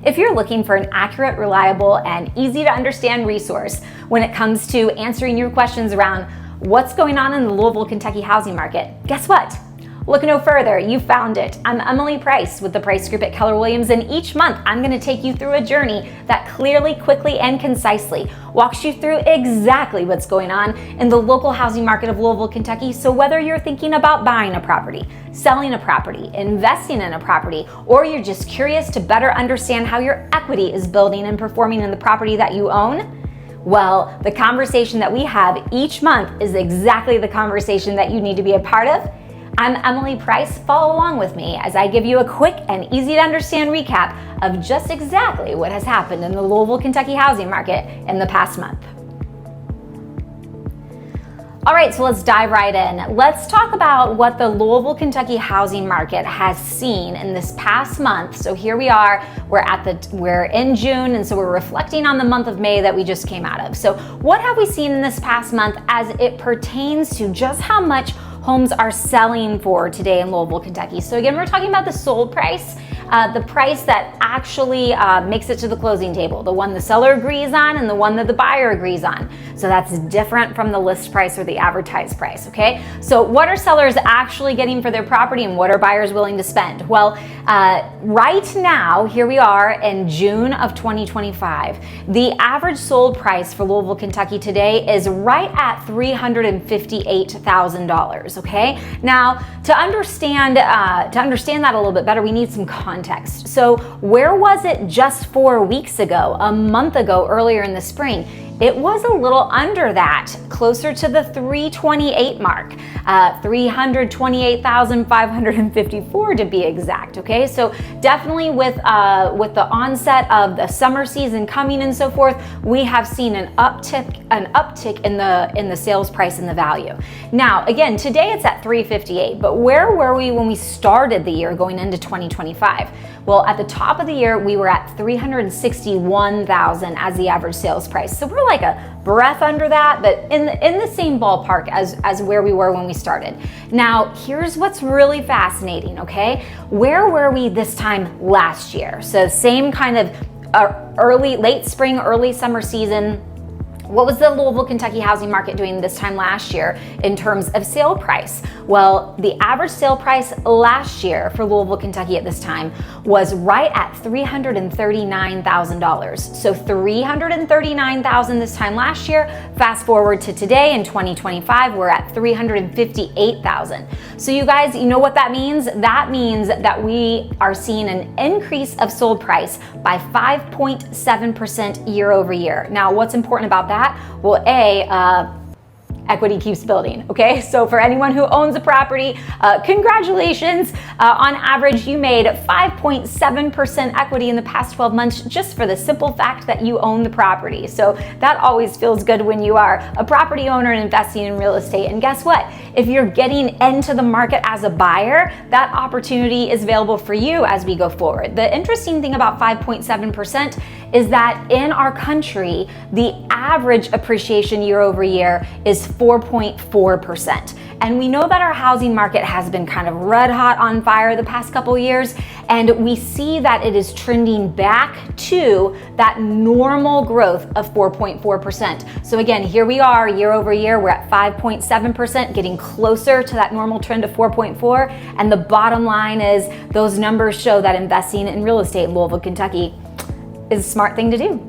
If you're looking for an accurate, reliable, and easy to understand resource when it comes to answering your questions around what's going on in the Louisville, Kentucky housing market, guess what? Look no further, you found it. I'm Emily Price with the Price Group at Keller Williams, and each month I'm going to take you through a journey that clearly, quickly, and concisely walks you through exactly what's going on in the local housing market of Louisville, Kentucky. So whether you're thinking about buying a property, selling a property, investing in a property, or you're just curious to better understand how your equity is building and performing in the property that you own, well, the conversation that we have each month is exactly the conversation that you need to be a part of. I'm Emily Price. Follow along with me as I give you a quick and easy to understand recap of just exactly what has happened in the Louisville, Kentucky housing market in the past month. All right, so let's dive right in. Let's talk about what the Louisville, Kentucky housing market has seen in this past month. So here we are, we're in June, and so we're reflecting on the month of May that we just came out of. So what have we seen in this past month as it pertains to just how much homes are selling for today in Louisville, Kentucky? So again, we're talking about the sold price, the price that actually makes it to the closing table, the one the seller agrees on and the one that the buyer agrees on. So that's different from the list price or the advertised price, okay? So what are sellers actually getting for their property and what are buyers willing to spend? Well, right now, here we are in June of 2025. The average sold price for Louisville, Kentucky today is right at $358,000, okay? Now, to understand that a little bit better, we need some context. So where was it just 4 weeks ago, a month ago, earlier in the spring? It was a little under that, closer to the 328 mark, 328,554 to be exact, okay? So definitely with the onset of the summer season coming and so forth, we have seen an uptick in the sales price and the value. Now, again, today it's at 358, but where were we when we started the year going into 2025? Well, at the top of the year, we were at 361,000 as the average sales price. So we're like a breath under that, but in the same ballpark as where we were when we started. Now, here's what's really fascinating, okay? Where were we this time last year? So same kind of late spring, early summer season. What was the Louisville, Kentucky housing market doing this time last year in terms of sale price? Well, the average sale price last year for Louisville, Kentucky at this time was right at $339,000. So $339,000 this time last year. Fast forward to today in 2025, we're at $358,000. So you guys, you know what that means? That means that we are seeing an increase of sold price by 5.7% year over year. Now, what's important about that? Well, equity keeps building, okay? So for anyone who owns a property, congratulations. On average, you made 5.7% equity in the past 12 months just for the simple fact that you own the property. So that always feels good when you are a property owner and investing in real estate. And guess what? If you're getting into the market as a buyer, that opportunity is available for you as we go forward. The interesting thing about 5.7% is that in our country, the average appreciation year over year is 4.4%. And we know that our housing market has been kind of red hot on fire the past couple of years, and we see that it is trending back to that normal growth of 4.4%. So again, here we are year over year, we're at 5.7%, getting closer to that normal trend of 4.4. And the bottom line is those numbers show that investing in real estate in Louisville, Kentucky is a smart thing to do.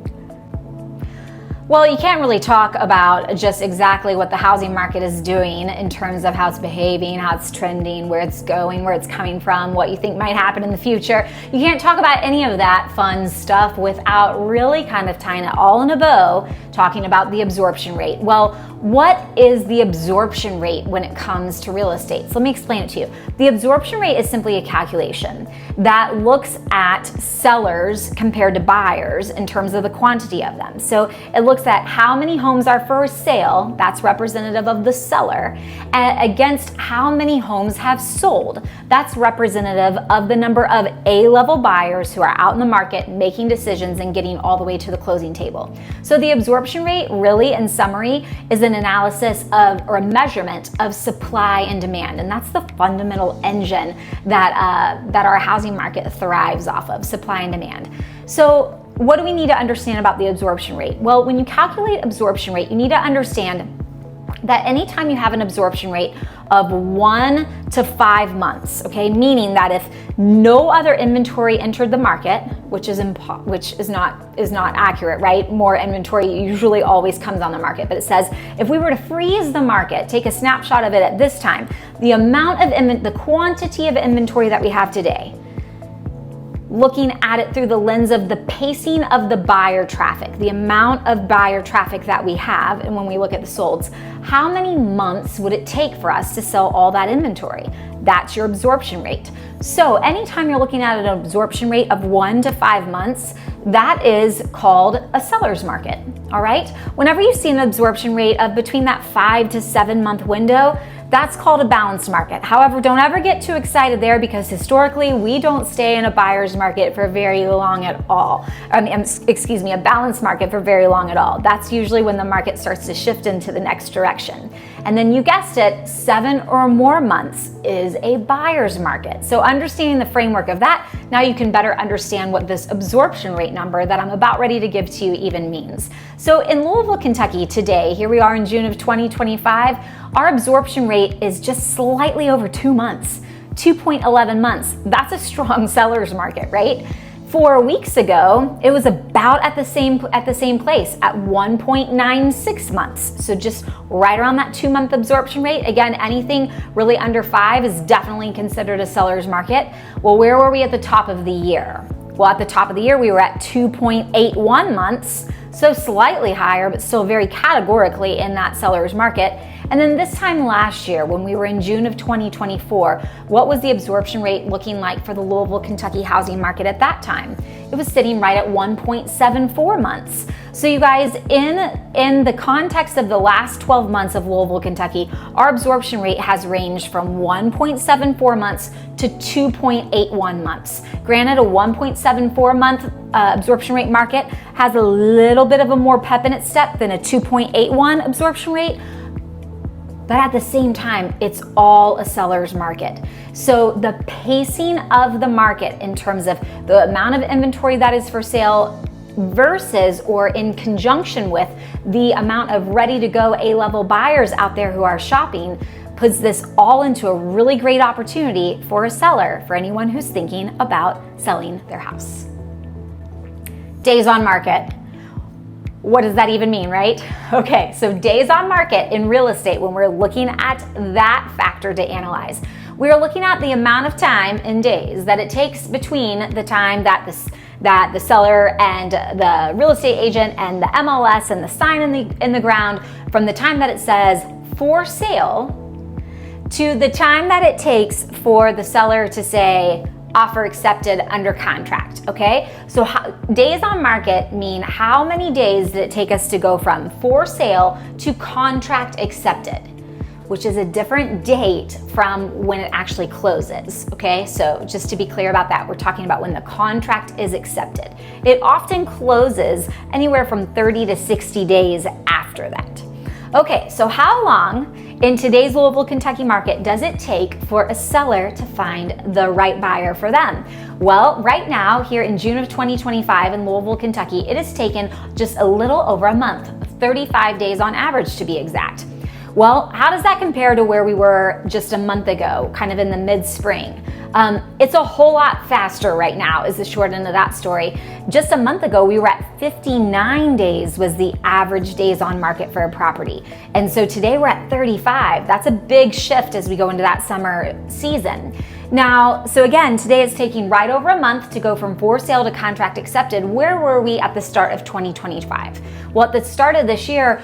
Well, you can't really talk about just exactly what the housing market is doing in terms of how it's behaving, how it's trending, where it's going, where it's coming from, what you think might happen in the future. You can't talk about any of that fun stuff without really kind of tying it all in a bow, talking about the absorption rate. Well, what is the absorption rate when it comes to real estate? So let me explain it to you. The absorption rate is simply a calculation that looks at sellers compared to buyers in terms of the quantity of them. So it looks at how many homes are for sale, that's representative of the seller, against how many homes have sold, that's representative of the number of A-level buyers who are out in the market making decisions and getting all the way to the closing table. So the absorption rate, really in summary, is an an analysis of, or a measurement of supply and demand. And that's the fundamental engine that our housing market thrives off of, supply and demand. So what do we need to understand about the absorption rate? Well, when you calculate absorption rate, you need to understand that anytime you have an absorption rate of 1 to 5 months, okay, meaning that if no other inventory entered the market, which is not accurate, right? More inventory usually always comes on the market, but it says if we were to freeze the market, take a snapshot of it at this time, the amount of the quantity of inventory that we have today, looking at it through the lens of the pacing of the buyer traffic, the amount of buyer traffic that we have, and when we look at the solds, how many months would it take for us to sell all that inventory? That's your absorption rate. So anytime you're looking at an absorption rate of 1 to 5 months, that is called a seller's market, all right? Whenever you see an absorption rate of between that 5 to 7 month window, that's called a balanced market. However, don't ever get too excited there, because historically we don't stay in a buyer's market for very long at all. A balanced market for very long at all. That's usually when the market starts to shift into the next direction. And then you guessed it, 7 or more months is a buyer's market. So understanding the framework of that, now you can better understand what this absorption rate number that I'm about ready to give to you even means. So in Louisville, Kentucky today, here we are in June of 2025, our absorption rate is just slightly over 2 months, 2.11 months. That's a strong seller's market, right? 4 weeks ago, it was about at the same place at 1.96 months. So just right around that 2 month absorption rate. Again, anything really under 5 is definitely considered a seller's market. Well, where were we at the top of the year? Well, at the top of the year, we were at 2.81 months. So slightly higher, but still very categorically in that seller's market. And then this time last year, when we were in June of 2024, what was the absorption rate looking like for the Louisville, Kentucky housing market at that time? It was sitting right at 1.74 months. So you guys, in the context of the last 12 months of Louisville, Kentucky, our absorption rate has ranged from 1.74 months to 2.81 months. Granted, a 1.74 month absorption rate market has a little bit of a more pep in its step than a 2.81 absorption rate, but at the same time, it's all a seller's market. So the pacing of the market in terms of the amount of inventory that is for sale versus or in conjunction with the amount of ready to go A-level buyers out there who are shopping puts this all into a really great opportunity for a seller, for anyone who's thinking about selling their house. Days on market. What does that even mean, right? Okay, so days on market in real estate, when we're looking at that factor to analyze, we're looking at the amount of time in days that it takes between the time that the seller and the real estate agent and the MLS and the sign in the ground, from the time that it says for sale to the time that it takes for the seller to say offer accepted, under contract, okay? So days on market mean how many days did it take us to go from for sale to contract accepted, which is a different date from when it actually closes, okay? So just to be clear about that, we're talking about when the contract is accepted. It often closes anywhere from 30 to 60 days after that. Okay, so how long in today's Louisville, Kentucky market does it take for a seller to find the right buyer for them? Well, right now, here in June of 2025 in Louisville, Kentucky, it has taken just a little over a month, 35 days on average to be exact. Well, how does that compare to where we were just a month ago, kind of in the mid-spring? It's a whole lot faster right now is the short end of that story. Just a month ago, we were at 59 days was the average days on market for a property. And so today we're at 35. That's a big shift as we go into that summer season. Now, so again, today it's taking right over a month to go from for sale to contract accepted. Where were we at the start of 2025? Well, at the start of this year,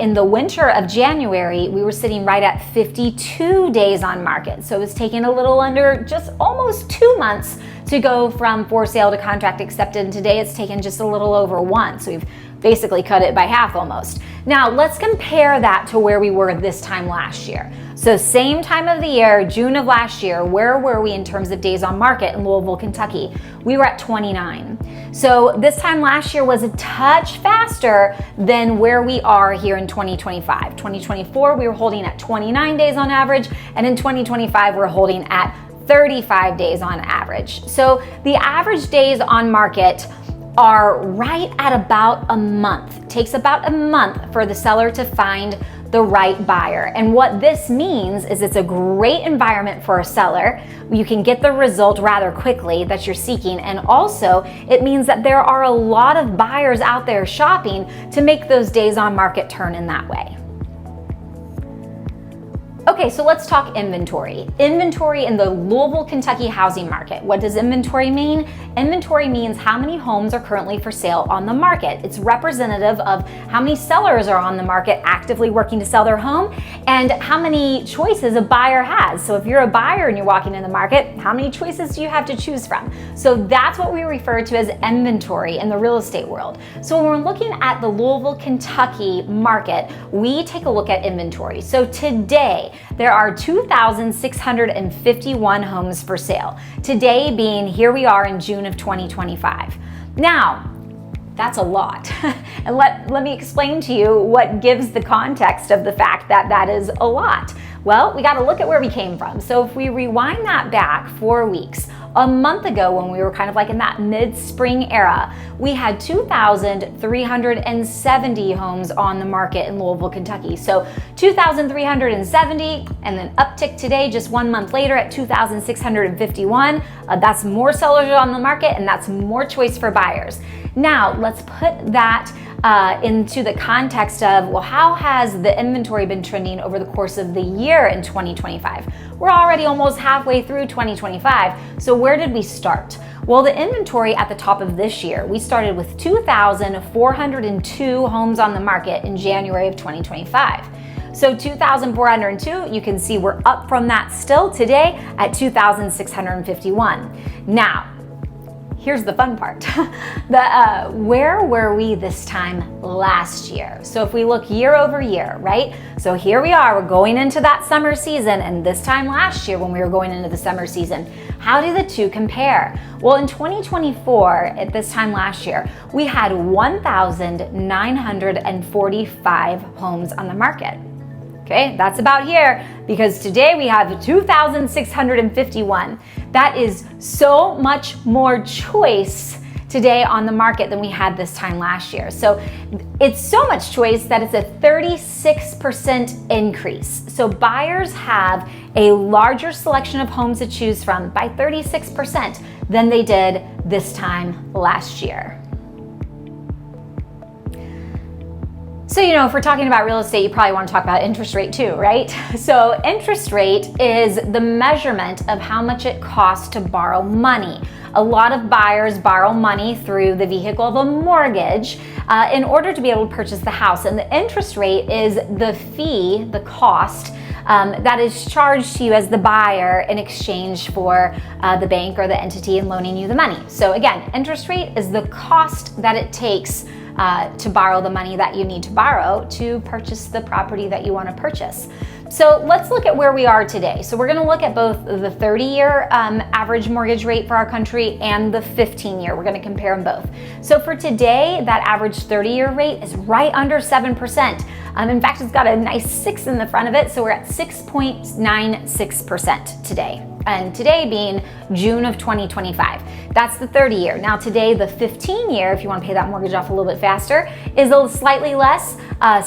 in the winter of January, we were sitting right at 52 days on market. So it was taking a little under just almost 2 months to go from for sale to contract accepted. And today it's taken just a little over 1. So we've basically cut it by half almost. Now let's compare that to where we were this time last year. So same time of the year, June of last year, where were we in terms of days on market in Louisville, Kentucky? We were at 29. So this time last year was a touch faster than where we are here in 2025. 2024, we were holding at 29 days on average, and in 2025, we're holding at 35 days on average. So the average days on market are right at about a month. It takes about a month for the seller to find the right buyer. And what this means is it's a great environment for a seller. You can get the result rather quickly that you're seeking. And also it means that there are a lot of buyers out there shopping to make those days on market turn in that way. Okay, so let's talk inventory. Inventory in the Louisville, Kentucky housing market. What does inventory mean? Inventory means how many homes are currently for sale on the market. It's representative of how many sellers are on the market actively working to sell their home and how many choices a buyer has. So if you're a buyer and you're walking in the market, how many choices do you have to choose from? So that's what we refer to as inventory in the real estate world. So when we're looking at the Louisville, Kentucky market, we take a look at inventory. So today, there are 2,651 homes for sale. Today being, here we are in June of 2025. Now, that's a lot. And let me explain to you what gives the context of the fact that that is a lot. Well, we got to look at where we came from. So if we rewind that back 4 weeks, a month ago when we were kind of like in that mid-spring era, we had 2,370 homes on the market in Louisville, Kentucky. So 2,370 and then uptick today, just 1 month later at 2,651. That's more sellers on the market and that's more choice for buyers. Now let's put that into the context of, well, how has the inventory been trending over the course of the year in 2025? We're already almost halfway through 2025. So where did we start? Well, the inventory at the top of this year, we started with 2,402 homes on the market in January of 2025. So 2,402, you can see we're up from that still today at 2,651. Now, here's the fun part. Where were we this time last year? So if we look year over year, right? So here we are, we're going into that summer season, and this time last year when we were going into the summer season, how do the two compare? Well, in 2024, at this time last year, we had 1,945 homes on the market. Okay, that's about here because today we have 2,651. That is so much more choice today on the market than we had this time last year. So it's so much choice that it's a 36% increase. So buyers have a larger selection of homes to choose from by 36% than they did this time last year. So, if we're talking about real estate, you probably want to talk about interest rate too, right? So interest rate is the measurement of how much it costs to borrow money. A lot of buyers borrow money through the vehicle of a mortgage in order to be able to purchase the house. And the interest rate is the fee, the cost, that is charged to you as the buyer in exchange for the bank or the entity in loaning you the money. So again, interest rate is the cost that it takes to borrow the money that you need to borrow to purchase the property that you want to purchase. So let's look at where we are today. So we're going to look at both the 30-year average mortgage rate for our country and the 15-year. We're going to compare them both. So for today, that average 30-year rate is right under 7%. In fact, it's got a nice 6 in the front of it, so we're at 6.96% today. And today being June of 2025. That's the 30-year. Now today, the 15-year, if you want to pay that mortgage off a little bit faster, is a slightly less,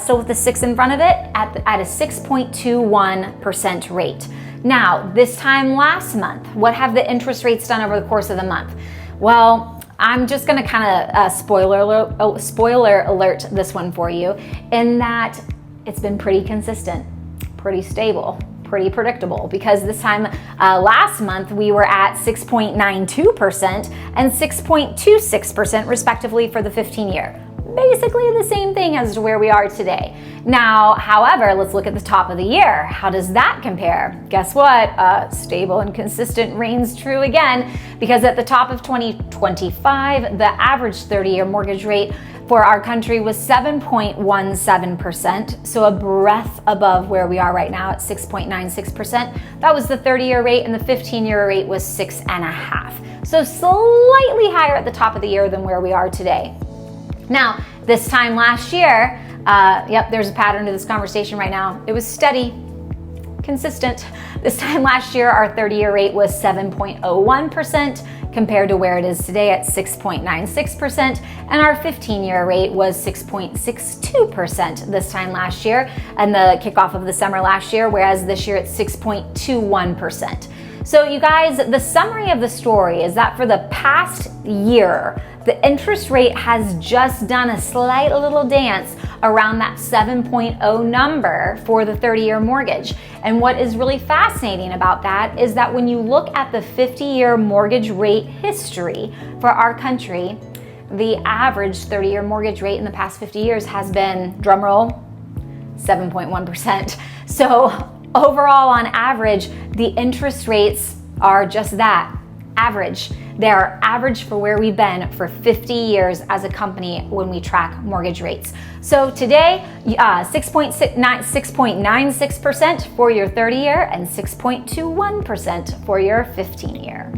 still with the 6 in front of it, at a 6.21% rate. Now, this time last month, what have the interest rates done over the course of the month? Well, I'm just going to kind of spoiler alert this one for you, in that it's been pretty consistent, pretty stable, pretty predictable, because this time last month we were at 6.92% and 6.26% respectively for the 15-year. Basically the same thing as to where we are today. Now, however, let's look at the top of the year. How does that compare? Guess what? Stable and consistent reigns true again, because at the top of 2025, the average 30-year mortgage rate for our country was 7.17%, so a breath above where we are right now at 6.96%. That was the 30-year rate, and the 15-year rate was 6.5%. So slightly higher at the top of the year than where we are today. Now, this time last year, yep, there's a pattern to this conversation right now. It was steady, consistent. This time last year, our 30-year rate was 7.01% compared to where it is today at 6.96%, and our 15-year rate was 6.62% this time last year, and the kickoff of the summer last year, whereas this year it's 6.21%. So you guys, the summary of the story is that for the past year, the interest rate has just done a slight little dance around that 7.0 number for the 30-year mortgage. And what is really fascinating about that is that when you look at the 50-year mortgage rate history for our country, the average 30-year mortgage rate in the past 50 years has been, drumroll, 7.1%. So overall, on average, the interest rates are just that, average. They are average for where we've been for 50 years as a company when we track mortgage rates. So today, 6.96% for your 30-year and 6.21% for your 15-year.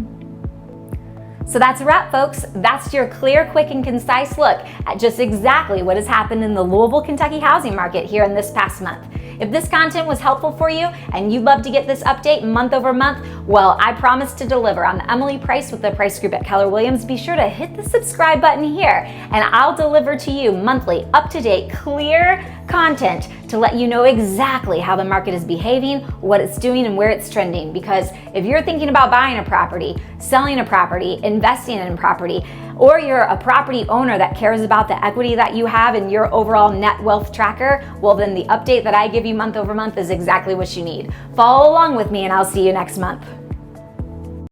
So that's a wrap, folks. That's your clear, quick, and concise look at just exactly what has happened in the Louisville, Kentucky housing market here in this past month. If this content was helpful for you and you'd love to get this update month over month, well, I promise to deliver. I'm Emily Price with the Price Group at Keller Williams. Be sure to hit the subscribe button here, and I'll deliver to you monthly, up-to-date, clear content to let you know exactly how the market is behaving, what it's doing, and where it's trending. Because if you're thinking about buying a property, selling a property, investing in a property, or you're a property owner that cares about the equity that you have in your overall net wealth tracker, well, then the update that I give you month over month is exactly what you need. Follow along with me, and I'll see you next month.